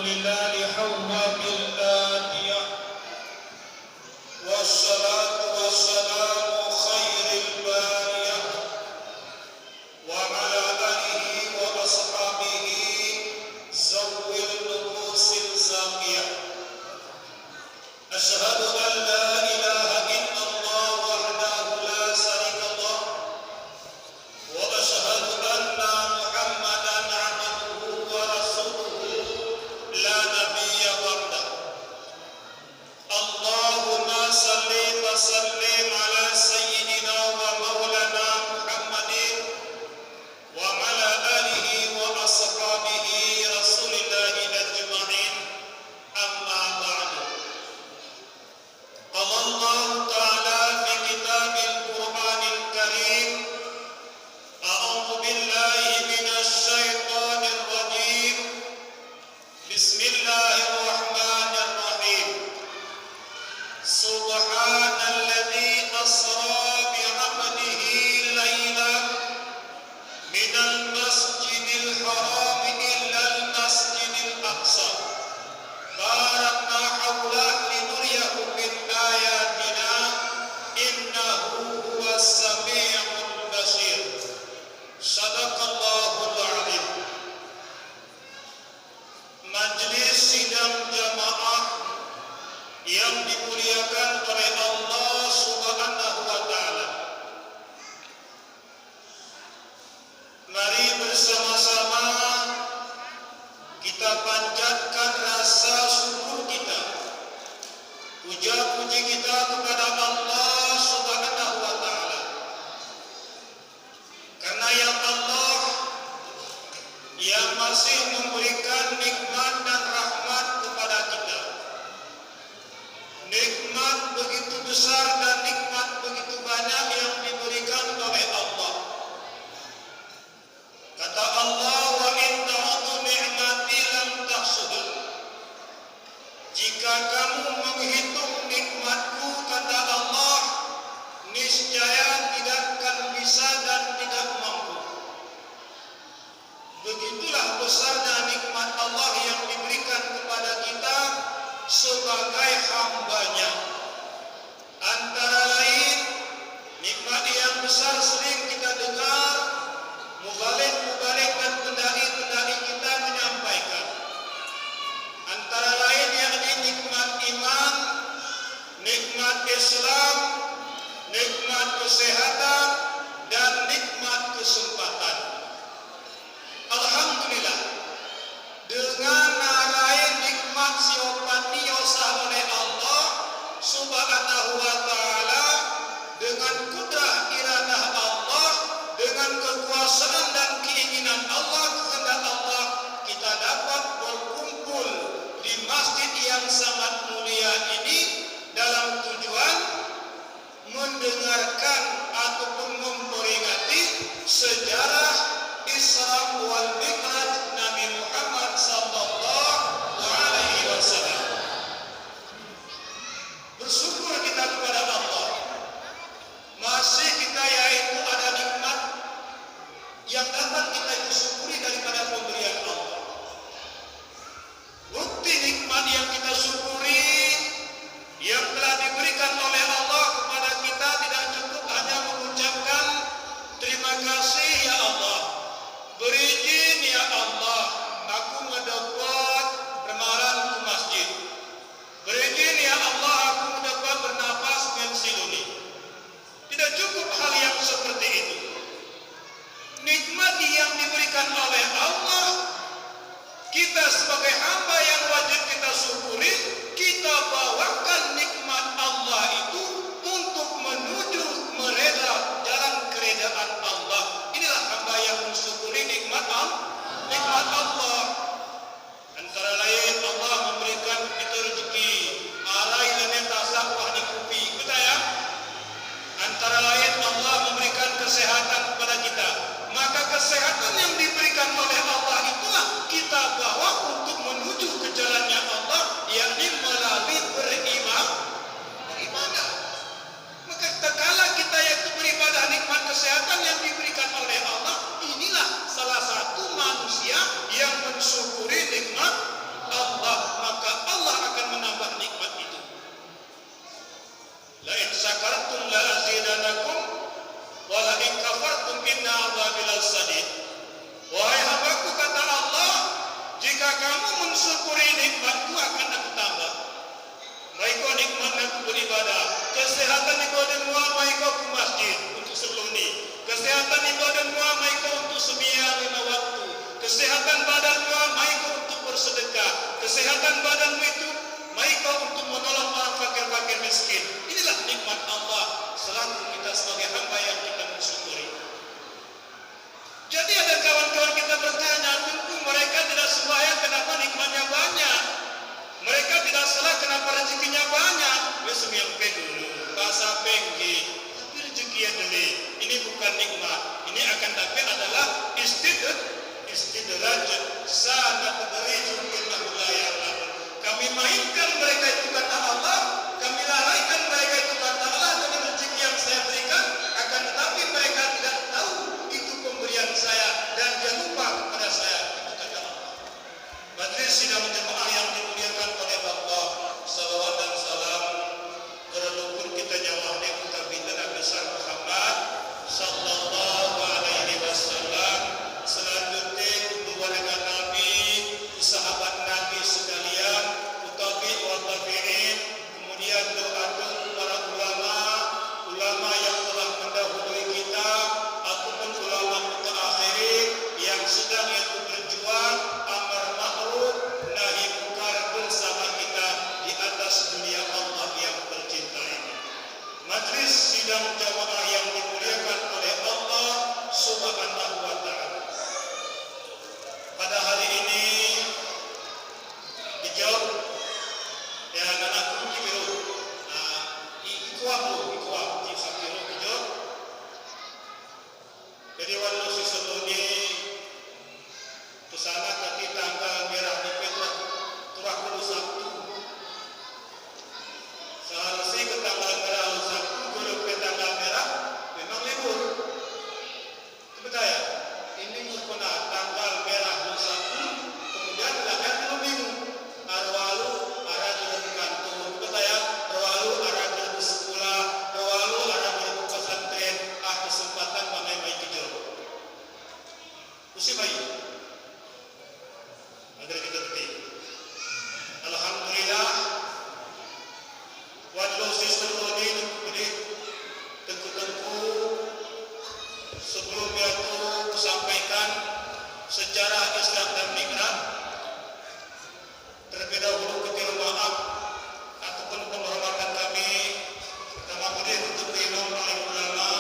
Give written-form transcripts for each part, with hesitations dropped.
لله حواب الآتية والصلاة والسلام خير البارية وعلى آله وأصحابه ذوي النفوس الزاكية. أشهد أن لا إله إلا الله وحده لا شريك له وأشهد أن محمدا عبده ورسوله لا نبي بعده. اللهم صل وسلم على سيدنا ومولانا محمد وعلى آله وأصحابه رسول الله أجمعين. أما بعد، قال الله تعالى في كتاب القرآن الكريم: أعوذ بالله من الشيطان الرجيم. بسم الله الرحمن الرحيم. سبحان الذي أسرى بعبده ليلا من المسجد الحرام إلى المسجد الأقصى باركنا حوله لنريه من آياتنا إنه هو السميع البصير. صدق الله العظيم. Majelis sidang jamaah yang dimuliakan oleh Allah Subhanahu wa taala. Mari bersama-sama kita panjatkan rasa syukur kita, puja-puji kita kepada Allah Subhanahu wa taala. Karena yang Allah yang masih memberikan nikmat dan rahmat kepada kita. Nikmat begitu besar dan nikmat begitu banyak yang diberikan oleh Allah. Kata Allah, wa in ta'udhu ni'mati lam tahsuha. Jika kamu menghitung nikmatku, kata Allah, niscaya tidak akan bisa dan tidak mampu. Begitulah besarnya nikmat Allah yang diberikan kepada kita sebagai hamba-Nya. Antara lain, nikmat yang besar sering kita dengar mubalik-mubalik dan pendai-pendai kita menyampaikan. Antara lain yakni nikmat iman, nikmat Islam, nikmat kesehatan, dan nikmat kesempatan. Alhamdulillah, dengan narain nikmat siopati yosah oleh Allah Subhanahu wa ta'ala, dengan kudrah iradah Allah, dengan kekuasaan dan keinginan Allah, kehendak Allah, kita dapat berkumpul di masjid yang sangat mulia ini dalam tujuan mendengarkan ataupun memperingati sejarah Isra wal Mi'raj Nabi Muhammad sallallahu alaihi wasallam. Bersyukur kita kepada Allah, masih kita yaitu ada nikmat yang dapat kita syukuri daripada pemberian Allah. Bukti nikmat yang kita syukuri yang telah diberikan oleh Allah kepada kita tidak cukup hanya mengucapkan terima kasih ya Allah. Berizin ya Allah, aku mendapat ramalan ke masjid. Berizin ya Allah, aku mendapat bernafas mensiluni. Tidak cukup hal yang seperti itu. Nikmat yang diberikan oleh Allah, kita sebagai hamba yang wajib kita syukuri, kita bawakan nikmat Allah itu untuk menuju mereda jalan keredaan Allah. Inilah hamba yang mensyukuri nikmat Allah. Antara lain Allah memberikan kita rezeki, alai lene tasak wahni kupi, betul ya? Antara lain Allah memberikan kesehatan kepada kita. Maka kesehatan yang diberikan oleh Allah itulah kita bawa untuk menuju ke jalannya Allah, yakni melalui beribadah. Maka tatkala kita yaitu beribadah, nikmat kesehatan yang diberikan oleh Allah, inilah salah satu manusia yang mensyukuri nikmat Allah. nikmat nak beribadah. Kesehatan ibu dan mua mai kau ke masjid untuk seluni. Kesehatan ibu dan mua mai kau untuk sembahyang lima waktu. Kesehatan badan mua mai kau untuk bersedekah. Kesehatan badanmu itu mai kau untuk menolong orang fakir-fakir miskin. Inilah nikmat Allah selaku kita sebagai hamba yang kita mensyukuri. Jadi ada kawan-kawan kita bertanya, tentu mereka tidak sembahyang kenapa nikmatnya banyak? Mereka tidak salah kenapa rezekinya banyak? Sembahyang dulu, bahasa penggi, tapi rezeki yang dulu. Ini bukan nikmat. Ini akan tapi adalah istidraj sangat terjun kita wilayah. Kami mainkan mereka itu kata Allah, kami lalaikan mereka itu kata Allah dengan rezeki yang saya berikan, akan tetapi mereka tidak tahu itu pemberian saya dan dia lupa kepada saya, itu kata Allah. Majelis sidang jemaah yang dimuliakan oleh Allah, salawat dan salam berluhur kita nyawa kita bina Nabi Muhammad sallallahu alaihi wasallam. Selanjutnya keluarga Nabi, sahabat Nabi sekalian, utabi wa tabi'in, kemudian doa para ulama yang telah mendahului kita ataupun ulama mutaakhirin yang sedang itu berjuang amar ma'ruf nahi munkar bersama kita di atas dunia Allah yang tercinta ini. Majlis sidang jamaah yang dimuliakan oleh Allah Subhanahu wa taala. Pada hari ini dijawab ya anakku dibiru ikuam di sakiru dijawab. Jadi walau si sebelumnya kesana kaki tanggal merah di Petra turah dulu Sabtu. Seharusnya ke tanggal merah Sabtu kalau ke tanggal merah memang libur. Betul ya? Ini merupakan tanggal merah Sabtu, kemudian belakang dulu minggu. Arwalu arah di kantor, betul ya? Arwalu arah di sekolah, arwalu arah di pesantren. Kesempatan mamai kejar. Usi bayi. Agar kita betul. Alhamdulillah. Walau sistem ini kemudian tentu sebelumnya itu sampaikan sejarah Islam dan Mi'raj. Terlebih dahulu ketiru maaf ataupun penghormatan kami pertama kali untuk imam paling ulama,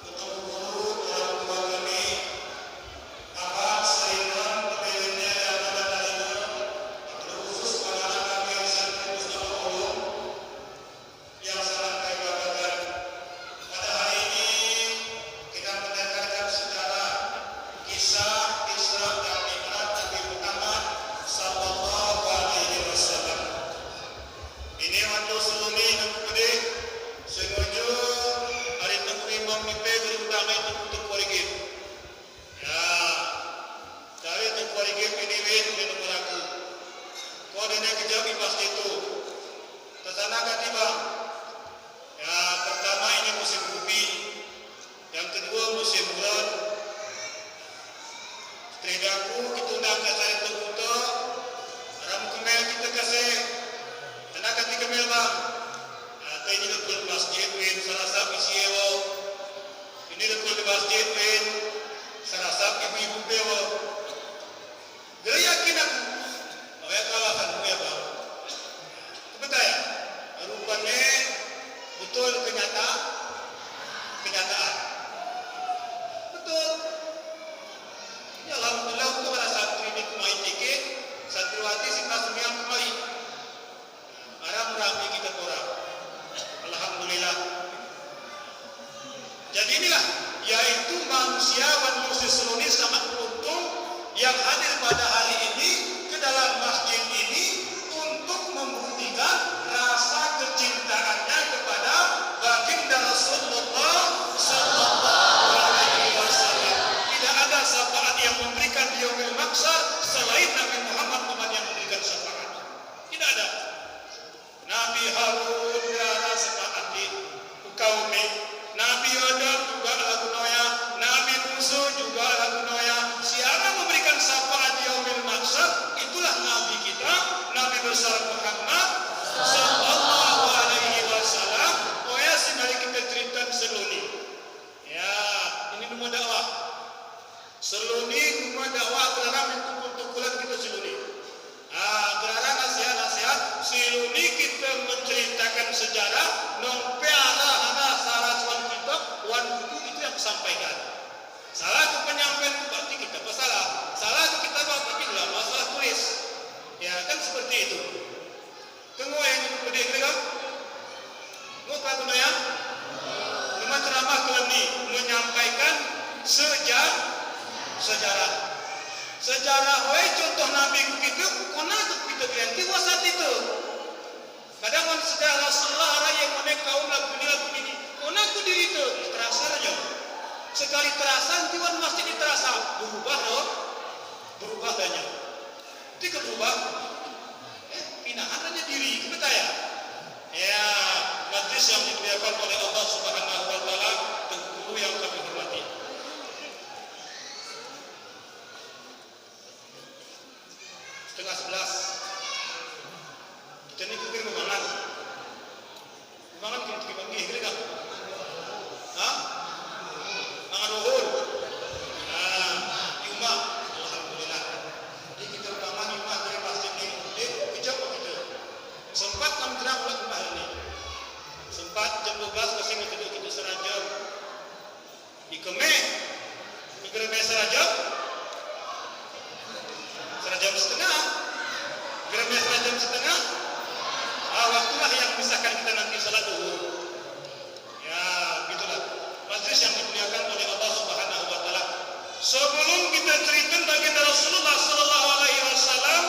untuk guru orang tua kami, abah seiman pemiliknya yang ada darinya, terkhusus anak-anak kami yang santri Mustafa Ulum yang sangat kami banggakan. Pada hari ini kita mendengarkan sejarah kisah Isra dan Mi'raj Nabi Muhammad sallallahu alaihi wasallam. Ini waktu selumi nangkude sengaja hari tengku imam mipe berundang itu untuk korigim. Ya, dari tengku korigim ini win di nomor aku. Kau dan yang kejam pas itu. Kesana ketiba. Ya, pertama ini musim bumi, yang kedua musim bulan. Teridaku kita nak kasih terbuka, ram kemel kita kasih, tenaga kati kemel bang. Ini lekul masjid win, sarasap isi ewo. Ini lekul masjid win, sarasap ibu-ibu bewo. Dia yakin aku, awak kalahkan ya bang. Betul ya? Rupanya betul kenyataan. Betul. Ya alhamdulillah aku pada santri ini kumai tiket, santriwati kita sembilan kumai. Arab ramai kita kurang. Alhamdulillah. Jadi inilah yaitu manusia seluruh sangat beruntung yang hadir pada hari ini ke dalam masjid ini untuk membuktikan rasa kecintaannya kepada baginda Rasulullah sallallahu alaihi wasallam. Tidak ada syafaat yang memberikan di yaumil mahsyar selain Nabi Muhammad yang memberikan syafaat. Tidak ada. Nabi Harun berada sepaati kaumnya. Nabi Adam juga lagu noya. Nabi Musa juga lagu noya. Siapa memberikan syafaat di yaumil mahsyar? Itulah Nabi kita, Nabi besar Muhammad sallallahu ini rumah dakwah gelaran tukul-tukulan kita siluni. Gelaran nasihat-nasihat siluni kita menceritakan sejarah nompe arah hana saras wan kita wan buku itu yang sampaikan. Salah ke penyampaian berarti kita salah. Salah ke kita berarti lah masalah tulis. Ya kan seperti itu. Kengoy yang gede gede kan? Ngapa tu ya? Nama ceramah keleni menyampaikan sejarah. Sejarah wae contoh Nabi kita kona kita ganti wasat itu. Kadang on sejarah Rasulullah raya mana kaum lagu ini. Kona ku diri itu terasa aja. Sekali terasa tiwan masih diterasa berubah loh. Berubah tanya. Tidak berubah. Pinahan aja diri kita ya. Ya, majlis yang dimuliakan oleh Allah Subhanahu wa taala, guru yang kami hormati. Setengah 11. Kita ni kukir memangan. Memangan kita panggil kira tak? Hah? Mangan rohul. Di rumah. Alhamdulillah. Jadi kita memangan di rumah dari masjid ni. Kejap kita. Sempat kami terang ulang rumah ini. Sempat jam 12 masih kita serajam. Di Kemeh. Di Kemeh serajam. Serajam setengah. Kemeh serajam setengah. Waktulah yang misahkan kita nanti salat zuhur. Ya, gitulah. Majlis yang dimuliakan oleh Allah Subhanahu wa taala. Sebelum kita cerita baginda Rasulullah sallallahu alaihi wasallam,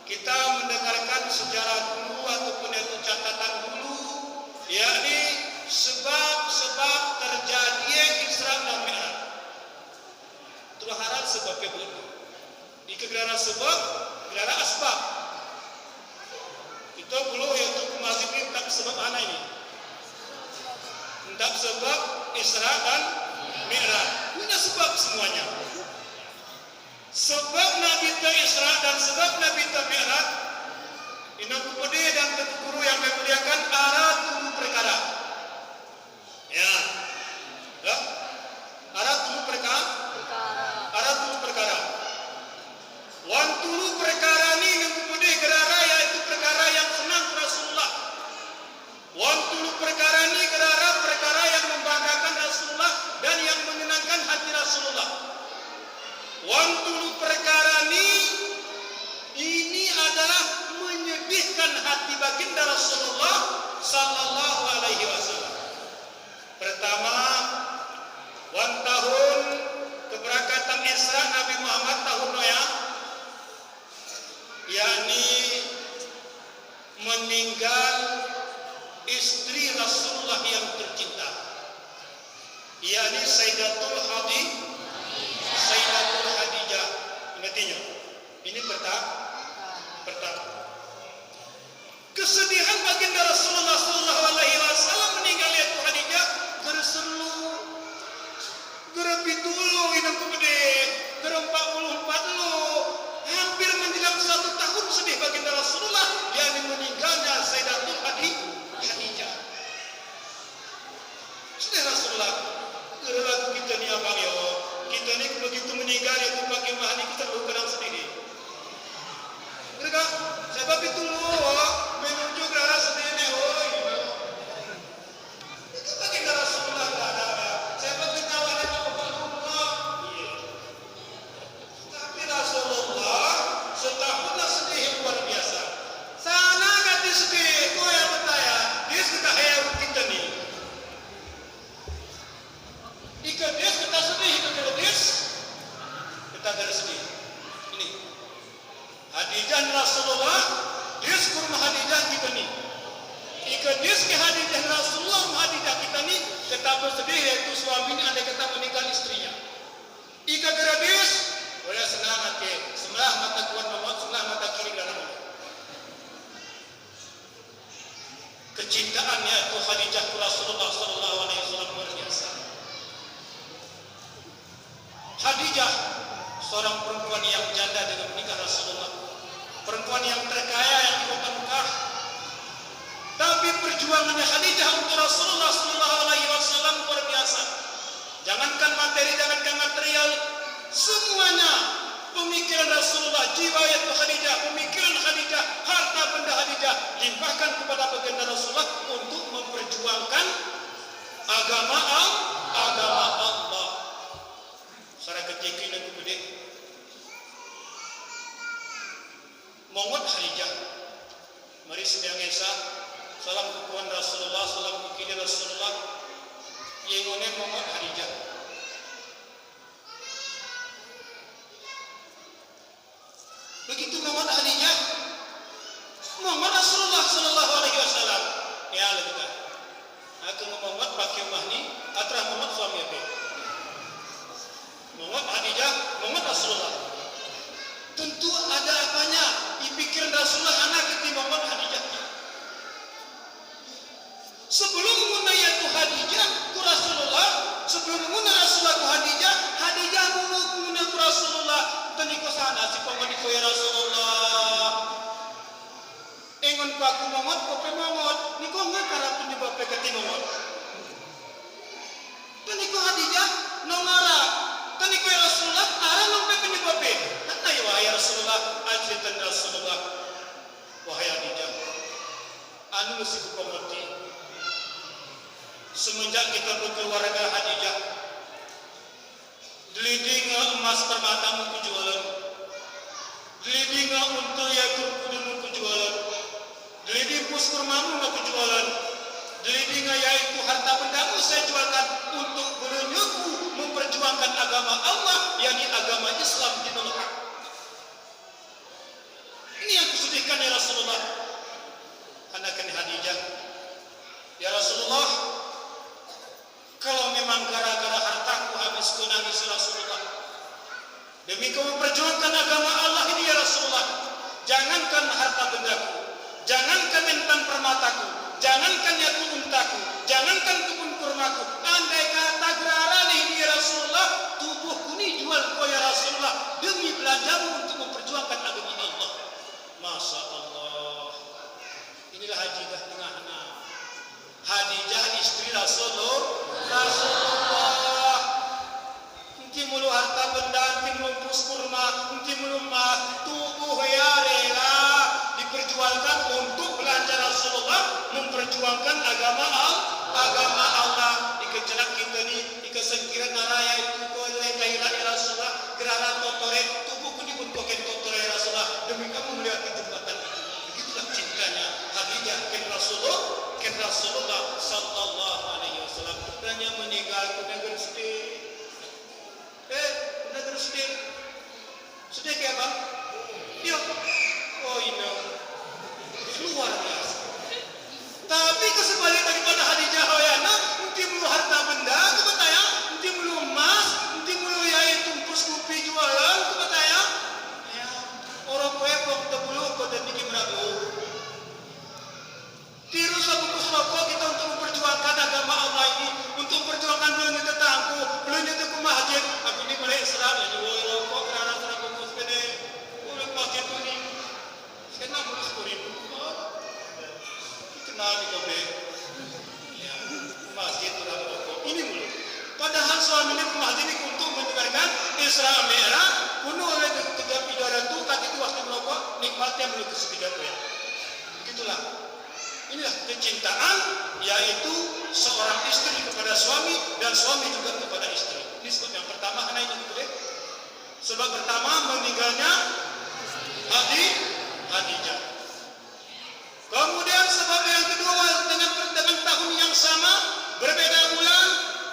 kita mendengarkan sejarah dulu ataupun itu catatan dulu, yakni sebab-sebab terjadi Isra dan Mi'raj. Itulah harap sebabnya begitu. Di kegeraran sebab, kegeraran asbab. Itu belum yaitu masih tak sebab anak ini. Tak sebab Isra dan Mi'raj. Punya sebab semuanya. Sebab Nabi ta Isra dan sebab Nabi ta Mi'raj ini kepada dan guru yang memuliakan arah tujuh perkara. Ya. Ya. Arah tujuh perkara. Arah tujuh perkara. Wan tujuh perkara ini yang kepada gerara yaitu perkara yang senang Rasulullah. Wan tujuh perkara ini gerara perkara yang membanggakan Rasulullah dan yang menyenangkan hati Rasulullah. Wan tujuh perkara ini adalah menyedihkan hati baginda Rasulullah sallallahu alaihi wasallam. Pertama, wan tahun keberangkatan Isra Nabi Muhammad tahun noya, yakni meninggal istri Rasulullah yang tercinta, yakni Sayyidatul Khadijah. Ingatnya, ini pertama. Kesedihan baginda Rasulullah sallallahu alaihi wasallam meninggal yaitu Khadijah gerseru gerepitulu inang kebede gerempak puluh hampir menjelang 1 tahun sedih baginda Rasulullah yakni meninggalnya Sayyidatul Khadijah. Sedih Rasulullah. Lagu kita ni abang yo, kita ni begitu meninggal itu pakai mahani kita lu kadang sedih. Mereka sebab itu menuju ke arah sedih ni oi. Itu baginda Rasulullah ada. Sebab kita awalnya Allah. Tapi Rasulullah setahun sedih yang luar biasa. Sana ganti sedih, kau yang bertanya, dia sudah hayat kita ni. Jika dia kita sedih, kita bersedih. Ini Khadijah Rasulullah, dia kurma Khadijah kita ni. Jika dia ke Khadijah Rasulullah, Khadijah kita ni, kita bersedih yaitu suaminya ada kata meninggal istrinya. Jika geradis, boleh senang hati, sebelah mata kuat memot, sebelah mata kiri dalam. Kecintaannya itu Khadijah Rasulullah sallallahu alaihi wasallam luar biasa. Khadijah seorang perempuan yang janda dengan menikah Rasulullah, perempuan yang terkaya yang di kota Mekah. Tapi perjuangannya Khadijah untuk Rasulullah sallallahu alaihi wasallam luar biasa. Jangankan materi, jangankan material, semuanya pemikiran Rasulullah, jiwayat Khadijah, pemikiran Khadijah, harta benda Khadijah limpahkan kepada baginda Rasulullah untuk memperjuangkan agama Allah. Sara kecil dan gede. Mongot Khadijah. Mari sembiang esa salam kukuan Rasulullah, salam kukili Rasulullah. Yengone mongot Khadijah. Begitu mongot Khadijah, mongot Rasulullah sallallahu alaihi wasallam. Ya lebih. Aku mongot pakai mahni, atra mongot suami apa? Mongot Khadijah, mongot Rasulullah. Tentu ada apanya dipikir Rasulullah anak ketimbang mongot Khadijah. Sebelum mengenai itu Khadijah ku Rasulullah, sebelum mengenai Rasulullah ku Khadijah, Khadijah mengenai ku Rasulullah. Tadi ko sana si pangani ko ya Rasulullah. Engon ko aku mongot ko pe mongot, ni ko ngakara penyebab pe keti mongot. Tadi ko Khadijah nongara. Tadi ko ya Rasulullah, ara nong pe penyebab pe. Kata ya Rasulullah, ajritan Rasulullah. Wahai Khadijah. Anu mesti ku pamoti. Semenjak kita berkeluarga Khadijah, deliding emas permatamu kujualan, deliding unta ya kudumu kujualan, deliding pus kurmamu kujualan, deliding yaitu harta bendamu saya jualkan untuk berunyoku memperjuangkan agama Allah, yakni agama Islam di Mekah. Ini yang kusudihkan ya Rasulullah. Anakan Khadijah, ya Rasulullah, kalau memang gara-gara hartaku habis ku nangis Rasulullah, demi kau memperjuangkan agama Allah ini ya Rasulullah, jangankan harta bendaku, jangankan mentan permataku, jangankan yaitu untaku, jangankan kebun kurmaku, andai kata gerarane ini ya Rasulullah, tubuhku ini jual kau ya Rasulullah demi belanjamu untuk memperjuangkan agama Allah. Masya Allah. Inilah Khadijah tengahna. Khadijah istri Rasulullah. Nanti mulu harta benda, nanti mulu pus kurma, nanti mulu emas, tubuh ya rela diperjuangkan untuk belanja Rasulullah, memperjuangkan agama Allah. Ikecelak kita ni, ikesengkiran naraya itu kau lekaira Rasulullah, gerara totore, tubuhku dibuntukan totore Rasulullah demi kamu melihat jembatan itu. Begitulah cintanya Khadijah ke Rasulullah sallallahu alaihi wasallam. Hanya meninggal ke negeri sedih. Negeri sedih. Sedih ke apa? Dia. Oh ini luar biasa. Tapi kesebalik daripada Khadijah Hoyana, nanti mulu harta benda kepada ya, nanti mulu emas, nanti mulu yaitu tumpus kopi jualan kepada ya. Ya, orang pepok tebulu kau dan bikin meragu. Tiru sebungkus rokok kita untuk memperjuangkan agama Allah ini, untuk memperjuangkan belum tetangku, belum itu ke masjid. Aku ini boleh serap ya, jual rokok kerana serap bungkus kene, boleh masjid ini. Sekarang bungkus kuribu, kenal di kobe. Ya, masjid orang rokok ini mulu. Padahal suami ini ke masjid ini untuk mendengarkan Isra Mi'raj, kuno oleh ketiga pidara itu, kaki itu waktu merokok nikmatnya belum kesekian ya. Begitulah. Inilah kecintaan, yaitu seorang istri kepada suami dan suami juga kepada istri. Ini sebab yang pertama, karena ini boleh. Sebab pertama meninggalnya Khadijah. Kemudian sebab yang kedua dengan tahun yang sama, berbeda bulan,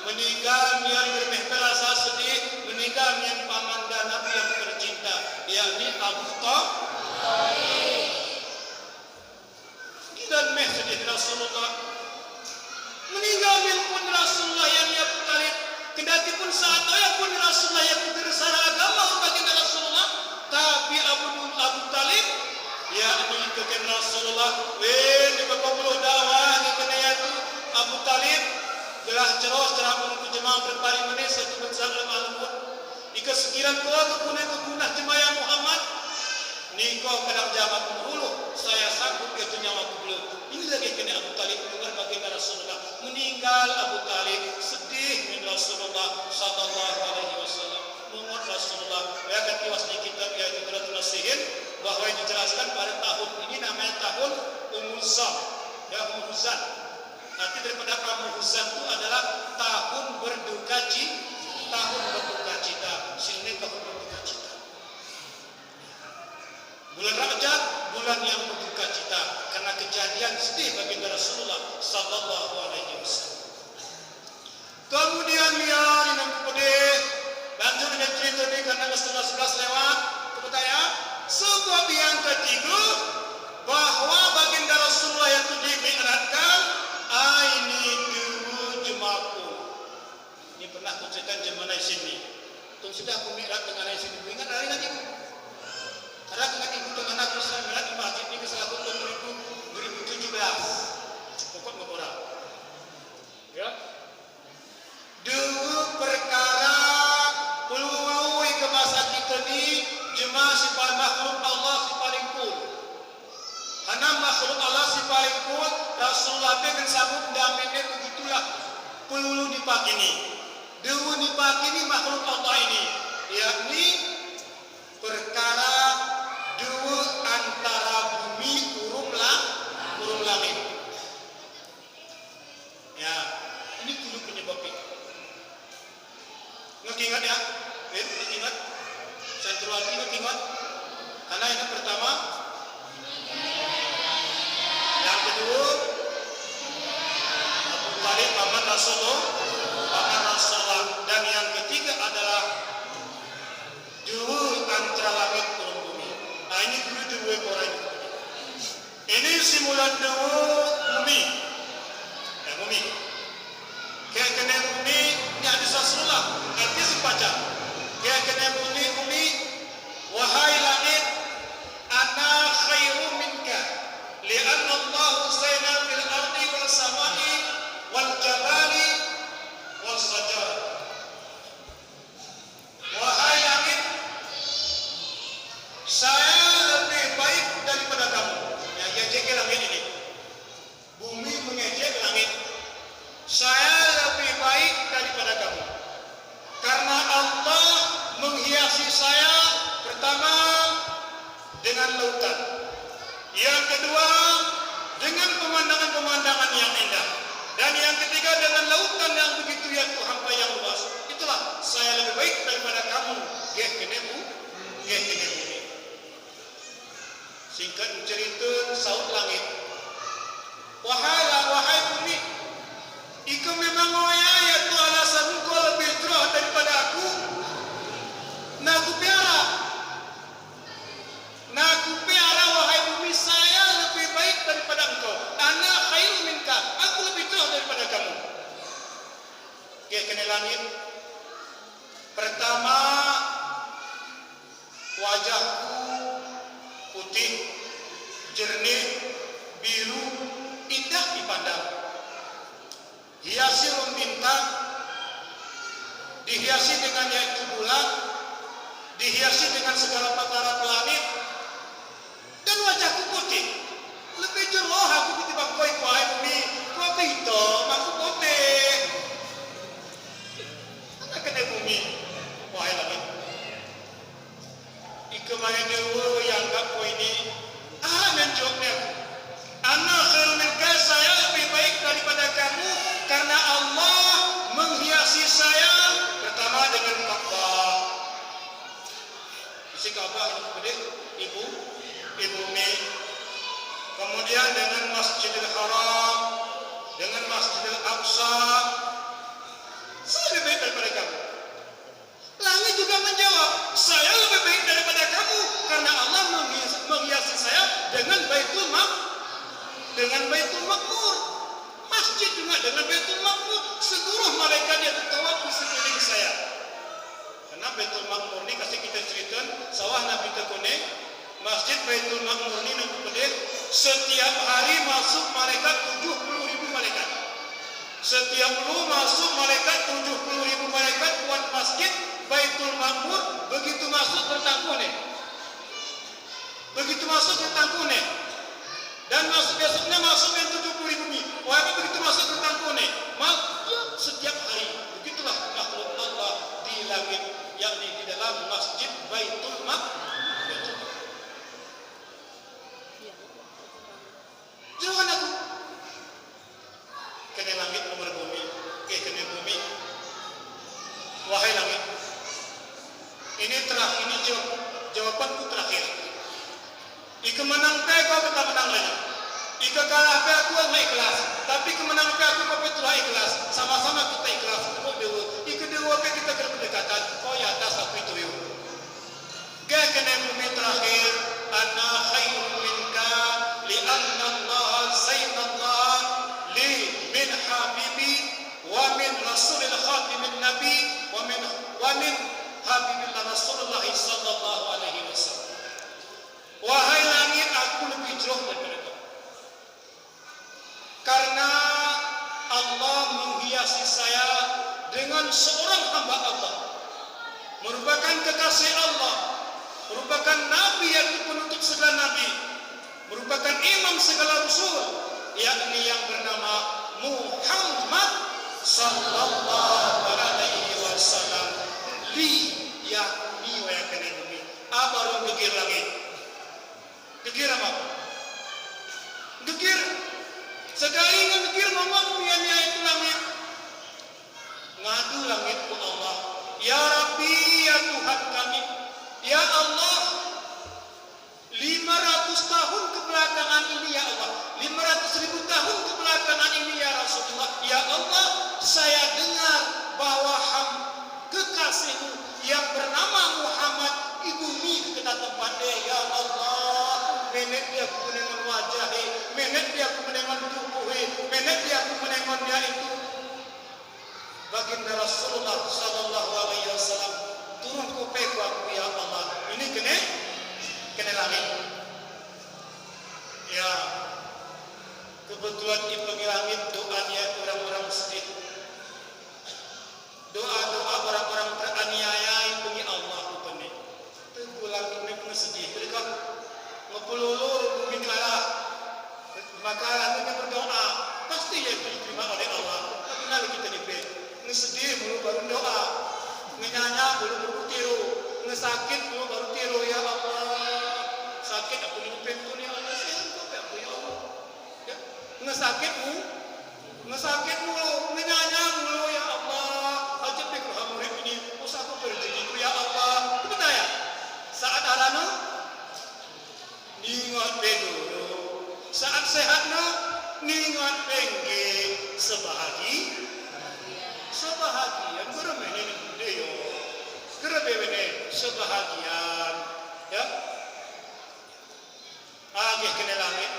meninggal yang bermehpera sedih, meninggal yang paman dan Nabi yang tercinta, yakni Abu Thalib. Dan sedih Rasulullah meninggal pun Rasulullah yang Abu Thalib, kendati pun saat ayah pun Rasulullah yang bersara agama baginda Rasulullah, tapi Abu Thalib ya mengikuti Rasulullah di beberapa dakwah kena yaitu Abu Thalib gelah ceros cerah menunggu jemaah berpaling menit satu besar al-Qur'an ika sekiran kepunah jemaah Muhammad niko kadang jamak menghulu saya sanggup ke nyawa belum. Ini lagi kena Abu Thalib mendengar baginda Rasulullah meninggal. Abu Thalib sedih dengan Rasulullah sallallahu alaihi wasallam. mengut Rasulullah wa katiwas di kitab yaitu Qiratul Nasihin bahwa dijelaskan pada tahun ini namanya tahun Umuzan. Ya, Umuzan. Arti daripada Umuzan itu adalah tahun berduka cita. Sini tahun berduka cita. Bulan Rajab bulan yang berduka cita karena kejadian sedih baginda Rasulullah sallallahu alaihi wasallam. Kemudian lihat ini pedih lanjut dengan cerita ini karena setengah 11 lewat kepercaya sebab yang ketiga bahwa baginda Rasulullah yang itu dimi'rajkan ini dulu jemaku. Ini pernah aku ceritakan zaman sini. Tunggu sudah aku mi'raj dengan sini. Ingat hari lagi bu. Karena dengan ibu dengan aku sedang mi'raj di masjid ini ke 2017. Pokok orang. Ya. Dua perkara peluang ke masa kita ni jemaah si paling makhluk Allah si paling cool. Karena makhluk Allah si paling cool Rasulullah dengan sambut daminnya begitulah pelulu di pagi ini. Dua di pagi ini makhluk Allah ini yakni perkara dua antara bumi urung langit. Ya, ini dulu penyebabnya. Ingat ya, ingat. Santriwati ingat. Karena yang pertama, yang kedua, Abu Talib paman Rasulullah, dan yang ketiga adalah dua antara langit dan bumi. Nah ini dua orang. Ini simulan dua bumi. Bumi. Kayak kena bumi ni hadis Rasulullah. Arti sebaca. Kayak kena bumi wahai langit ana khairu minka li'anna Allah zaina fil ardi wal samai wal jabali wal sajar. Wahai langit saya lebih baik daripada kamu. Ya ejek langit ini. Bumi mengejek langit. Saya lebih baik daripada kamu. Karena Allah menghiasi saya pertama dengan lautan. Yang kedua dengan pemandangan-pemandangan yang indah. Dan yang ketiga dengan lautan yang begitu ya Tuhan yang luas. Itulah saya lebih baik daripada kamu. Geh bumi. Singkat cerita saut langit. Wahai bumi, ikut memang ya tu alasan kau lebih cerah daripada aku. Nak aku piara wahai bumi, saya lebih baik daripada engkau. Ana khairu minka, aku lebih cerah daripada kamu. Dia kena langit. Pertama, wajahku putih, jernih, biru, indah dipandang. Hiasi bintang, dihiasi dengan yaitu bulan, dihiasi dengan segala perkara planet, dan wajahku putih. Lebih cerah aku ketimbang kau wahai bumi. Kau hitam, aku putih. Mana kena bumi, wahai langit. Ika mana dewa yang anggap kau ini menjawabnya. Ana khairu minka, saya lebih baik daripada kamu karena Allah menghiasi saya pertama dengan Ka'bah. Isi Ka'bah kepada ibu Mi. Kemudian dengan Masjidil Haram, dengan Masjidil Aqsa. Saya lebih baik daripada kamu. Langit juga menjawab, saya lebih baik daripada kamu karena Allah menghiasi saya dengan Baitul Maqmur. Masjid juga dengan Baitul Maqmur. Seluruh malaikat yang tertawaf di sekeliling saya. Karena Baitul Maqmur ini kasih kita cerita sawah Nabi Tekone. Masjid Baitul Maqmur ini Nabi Pedih. Setiap hari masuk malaikat 70.000 malaikat. Setiap lu masuk malaikat 70.000 malaikat buat masjid Baitul Maqmur. Begitu masuk tertangkune. Dan besoknya masuk yang 70.000 mil. Wahai begitu masuk ke tangkune. Setiap hari. Begitulah makhluk Allah di langit yang di Ini terakhir, ini jawabanku terakhir. Ika menang pe kau kita menang lagi. Ika kalah pe aku nggak ikhlas. Tapi kemenang pe aku kau telah ikhlas. Sama-sama kita ikhlas. Ika dewa pe kita berdekatan. Kau ya atas aku itu yuk. Gak kena bumi terakhir. Ana khairun minka li'anna Allah zainallah li min habibi wa min rasulil khatimin nabi wa min habibillah Rasulullah sallallahu alaihi wasallam. Wahai langit, aku lebih jauh daripada kau. Karena Allah menghiasi saya dengan seorang hamba Allah, merupakan kekasih Allah, merupakan nabi yang penutup segala nabi, merupakan imam segala rasul, yakni yang bernama Muhammad sallallahu alaihi wasallam. Li yakni wa yakni bumi. Abaru gegir langit. Gegir apa? Gegir. Sekali gegir ngomong niatnya itu langit. Ngadu langit ku Allah. Ya Rabbi, ya Tuhan kami. Ya Allah, 500 tahun kebelakangan ini ya Allah, 500.000 tahun kebelakangan ini ya Rasulullah, ya Allah, saya dengar bahwa kekasihmu yang bernama Muhammad ibumi kita tempatnya ya Allah, menek dia aku menengon wajahnya, menek dia aku menengon tubuhnya, menek dia aku menengon dia itu. Baginda Rasulullah sallallahu alaihi wasallam turun kopeku aku ya Allah. Ini kena langit. Ya, kebetulan di langit doanya orang-orang sedih. Doa-doa orang-orang teraniaya bagi Allah rupanya. Itu langit memang sedih. Mereka ngepululur bumi kalah. Maka langitnya berdoa. Pasti ya diterima oleh Allah. Tapi nanti kita dipilih. Ngesedih dulu baru doa, ngenyanya dulu baru tiru, ngesakit dulu baru tiru ya Allah. Sakit aku nyumpin tuh ya Allah, sehat aku ya Allah. Ya, ngesakit mulu, ngenyanya mulu ya Allah. Aja pikir murid ini, usah aku berjadiku ya Allah. Betul ya? Saat arana, ningat dulu. Saat sehatnya, ningat pengge sebahagian geremene deyo gerebene sebahagian ya agih kena langit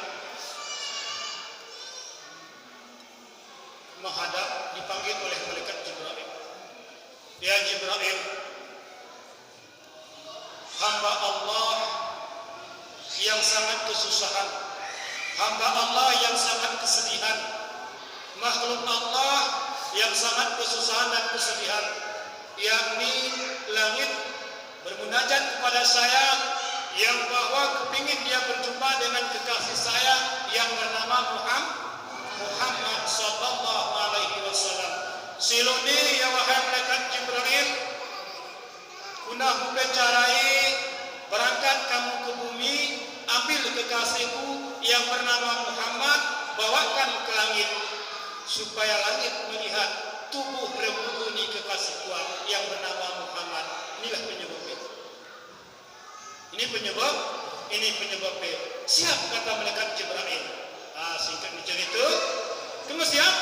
menghadap dipanggil oleh malaikat Jibril. Ya Jibril, hamba Allah yang sangat kesusahan, hamba Allah yang sangat kesedihan, makhluk Allah yang sangat kesusahan dan kesedihan, yakni langit bermunajat kepada saya yang bahwa kepingin dia berjumpa dengan kekasih saya yang bernama Muhammad sallallahu alaihi wasallam. Siluni ya wahai malaikat Jibril, kunah membicarai berangkat kamu ke bumi, ambil kekasihku yang bernama Muhammad, bawakan ke langit supaya langit melihat tubuh rembuni kekasih Tuhan yang bernama Muhammad. Inilah penyebabnya. Ini penyebabnya. Siap kata malaikat Jibril. Singkat cerita, kamu siap?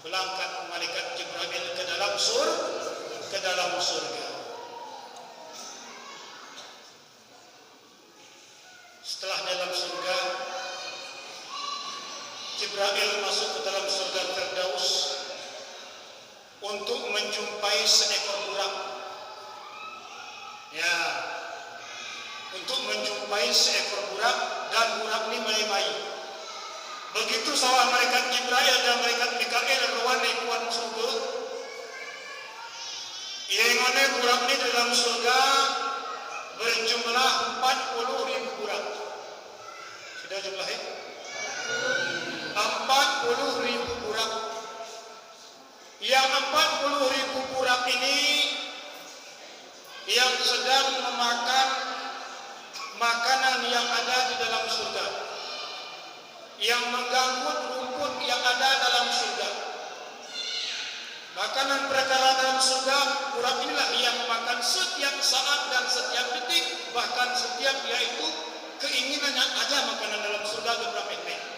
Berangkat malaikat Jibril ke dalam surga. Setelah dalam surga, Jibril masuk ke dalam surga Firdaus untuk menjumpai seekor burung. Ya, untuk menjumpai seekor burung dan burung ini melemai. Begitu sawah malaikat Jibril dan malaikat Mikail rawan kuat surga. Yang burung ini dalam surga berjumlah 40.000 burung. Sudah jumlahnya? 40.000 burung. Yang 40.000 burung ini yang sedang memakan makanan yang ada di dalam surga, yang mengganggu rumput yang ada dalam surga. Makanan perkara dalam surga surga orang inilah yang makan setiap saat dan setiap detik, bahkan setiap yaitu keinginannya aja makanan dalam surga gebrang ini.